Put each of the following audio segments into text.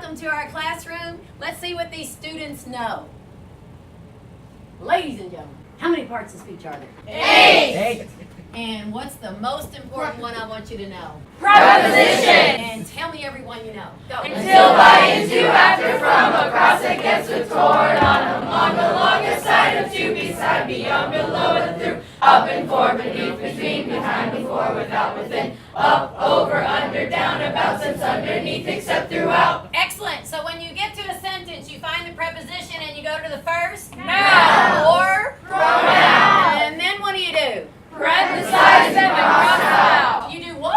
welcome to our classroom. Let's see what these students know. Ladies and gentlemen, how many parts of speech are there? 8. And what's the most important one I want you to know? Preposition. And tell me every one you know. Go. Until, by, into, after, from, across, against, with, toward, on, among, along, aside, of, to, beside, beyond, below, and through, up and for, beneath, between, behind, before, without, within, up, over, under, down, about, since, underneath, except, throughout. Excellent. So when you get to a sentence, you find the preposition and you go to the first Noun. or Pronoun. And then what do? Parenthesizing and cross out. You do what?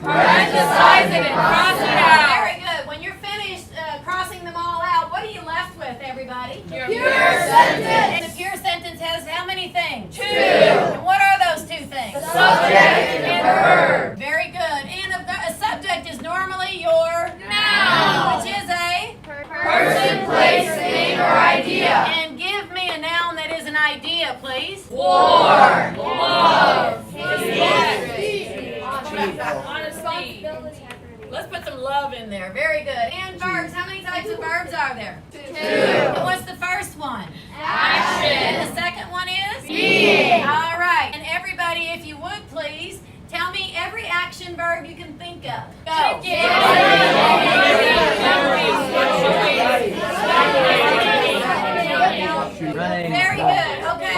Parenthesizing and cross it out. Very good. When you're finished crossing them all out, what are you left with, everybody? Pure sentence. And the pure sentence has how many things? 2. And what are those 2 things? Subject and verb. Very good. And a subject is normally your Noun. which is a Person, place, thing, or idea. And give me a noun that is an idea, please. War. Love. Honesty. Let's put some love in there. Very good. And verbs. How many types of verbs are there? 2. And what's the first one? Action. And the second one is? Being. All right. And everybody, if you would please, tell me every action verb you can think of. Go. Very good. Okay.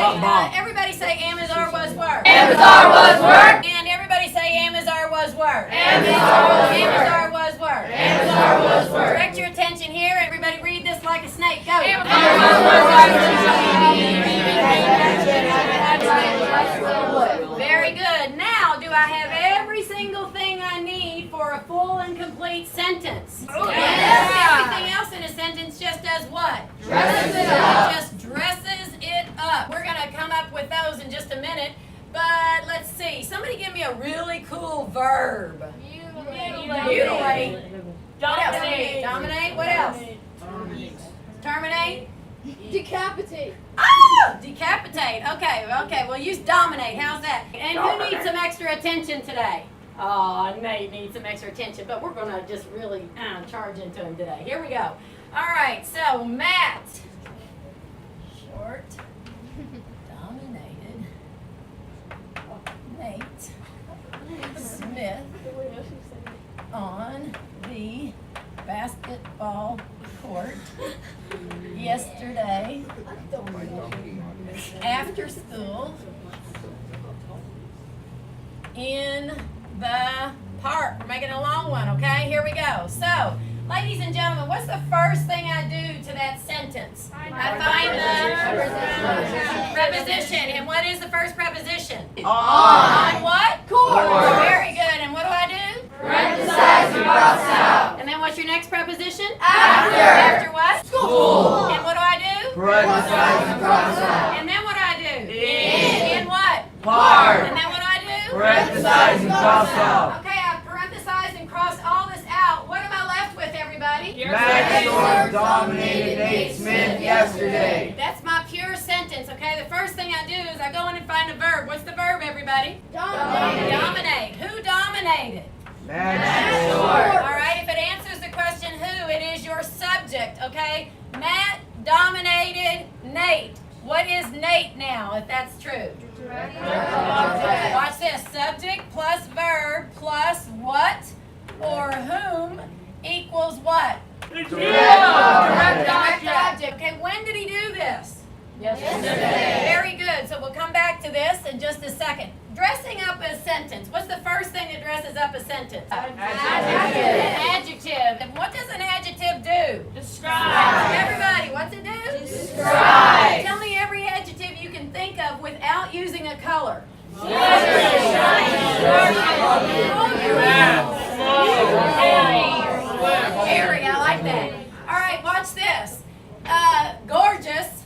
Everybody say Amazar was work. Amazar was work. And everybody say Amazar was work. Amazar was work. Amazar was work. Direct your attention here. Everybody read this like a snake. Go. Very good. Now, do I have every single thing I need for a full and complete sentence? Yes. Everything else in a sentence just does what? Dresses it up. Just dresses it up. We're going to come up with those in just a minute. But let's see. Somebody give me a really cool verb. Mutilate. Dominate. Dominate. What else? Terminate. Decapitate. Oh! Decapitate. Okay. We'll use dominate. How's that? And who needs some extra attention today? Oh, Nate needs some extra attention, but we're going to just really charge into him today. Here we go. All right, so Matt. Short. Dominated. Nate Smith on the basketball court yesterday after school in the park. We're making a long one, okay? Here we go. So, ladies and gentlemen, what's the first thing I do to that sentence? I find the preposition. And what is the first preposition? On what? Court. Very good. And what do I do? Parenthesize and cross out. And then what's your next preposition? After. After what? School. And what do I do? Parenthesize and cross out. And then what do I do? In. what? Part. And then what do I do? Parenthesize and cross out. Okay, I've parenthesized and crossed all this out. What am I left with, everybody? Matt Short dominated Nate Smith yesterday. That's my pure sentence, okay? The first thing I do is I go in and find a verb. What's the verb, everybody? Dominate. Dominate. Who dominated? Matt Short. All right, if it answers the question who, it is your subject, okay? Matt dominated Nate. What is Nate now, if that's true? Watch this. Subject plus verb plus what or whom equals what? Direct Object. Okay, when did he do this? Yesterday. Very good. So we'll come back to this in just a second. Dressing up a sentence. What's the first thing that dresses up a sentence? Adjective. An adjective. And what does an adjective do? Describe. Everybody, what's it do? Describe. Tell me every adjective you can think of without using a color. Airy, I like that. All right, watch this. Gorgeous,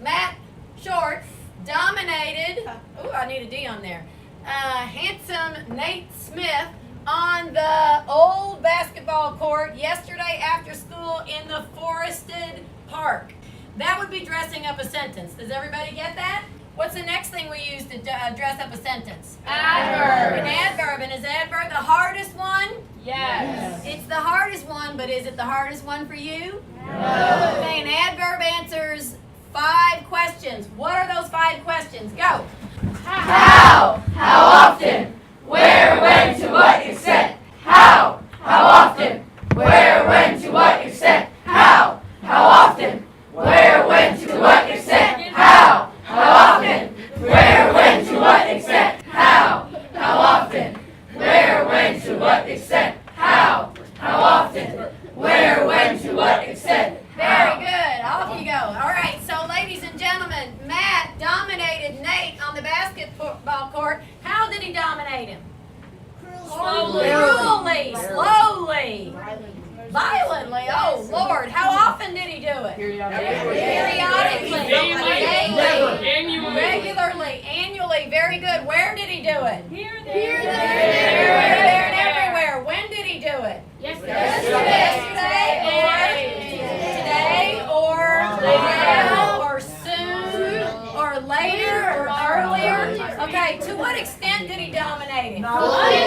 Matt Short, dominated, ooh, I need a D on there. Handsome Nate Smith on the old basketball court yesterday after school in the forested park. That would be dressing up a sentence. Does everybody get that? What's the next thing we use to dress up a sentence? Adverb. An adverb. And is adverb the hardest one? Yes. It's the hardest one, but is it the hardest one for you? No. Okay, an adverb answers 5 questions. What are those 5 questions? Go. How? How often? Where, when, to what extent? How? How often? Where, when, to what extent? How? How often? Where, when, to what extent? How? How often? Where, when, to what extent? How? How often? Where, when, to what extent? How? How often? Where, when, to what extent? Very good. Off you go. All right, so ladies and gentlemen, Matt dominated Nate on the basketball court. How did he dominate him? Cruelly. Slowly. Violently. Oh, Lord. How often did he do it? Periodically. Regularly. Annually. Very good. Where did he do it? Here, there, and everywhere. When did he do it? Yesterday. Today. Or now. Or soon. Or later. Or earlier. Okay. To what extent did he dominate him? Fully.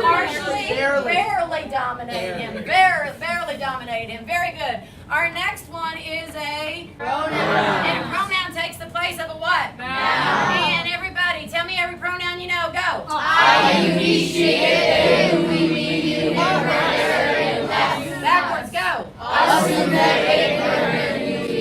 Partially. Barely dominated him. Barely dominated him. Very good. Our next one is a pronoun. And a pronoun takes the place of a what? Noun. And everybody, tell me every pronoun you know. Go. I, you, he, she, it, they, we, me, you, her, Backwards, go. us, them, they, her, you, he,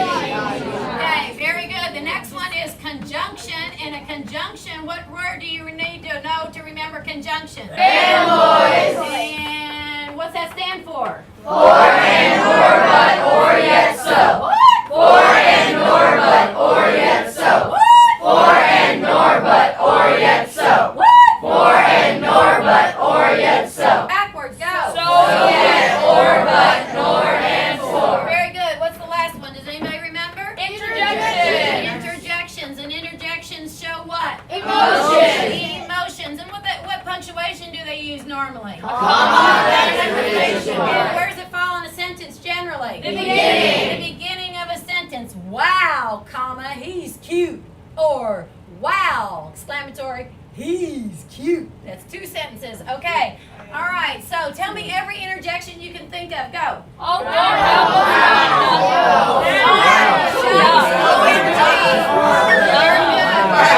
Okay, very good. The next one is conjunction. And a conjunction, what word do you need to know to remember conjunction? Fanboys. And what's that stand for? For and or but or yet so. What? For and or but or yet so. What? For and nor but or yet so. What? For and nor but or yet so. Backwards, go. So yet or but nor and for. Very good. What's the last one? Does anybody remember? Interjections. And interjections show what? Emotions. Emotions. And what punctuation do they use normally? Comma, exclamation And mark. where does it fall in a sentence generally? The beginning. The beginning of a sentence. Wow, comma, he's cute. Or wow, exclamatory, he's cute. That's 2 sentences. Okay. All right. So tell me every interjection you can think of. Go. Oh,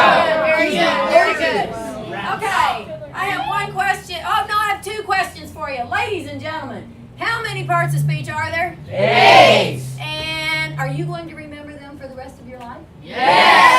Very good. Okay. I have one question. Oh, no, I have 2 questions for you. Ladies and gentlemen, how many parts of speech are there? 8. And are you going to remember them for the rest of your life? Yes.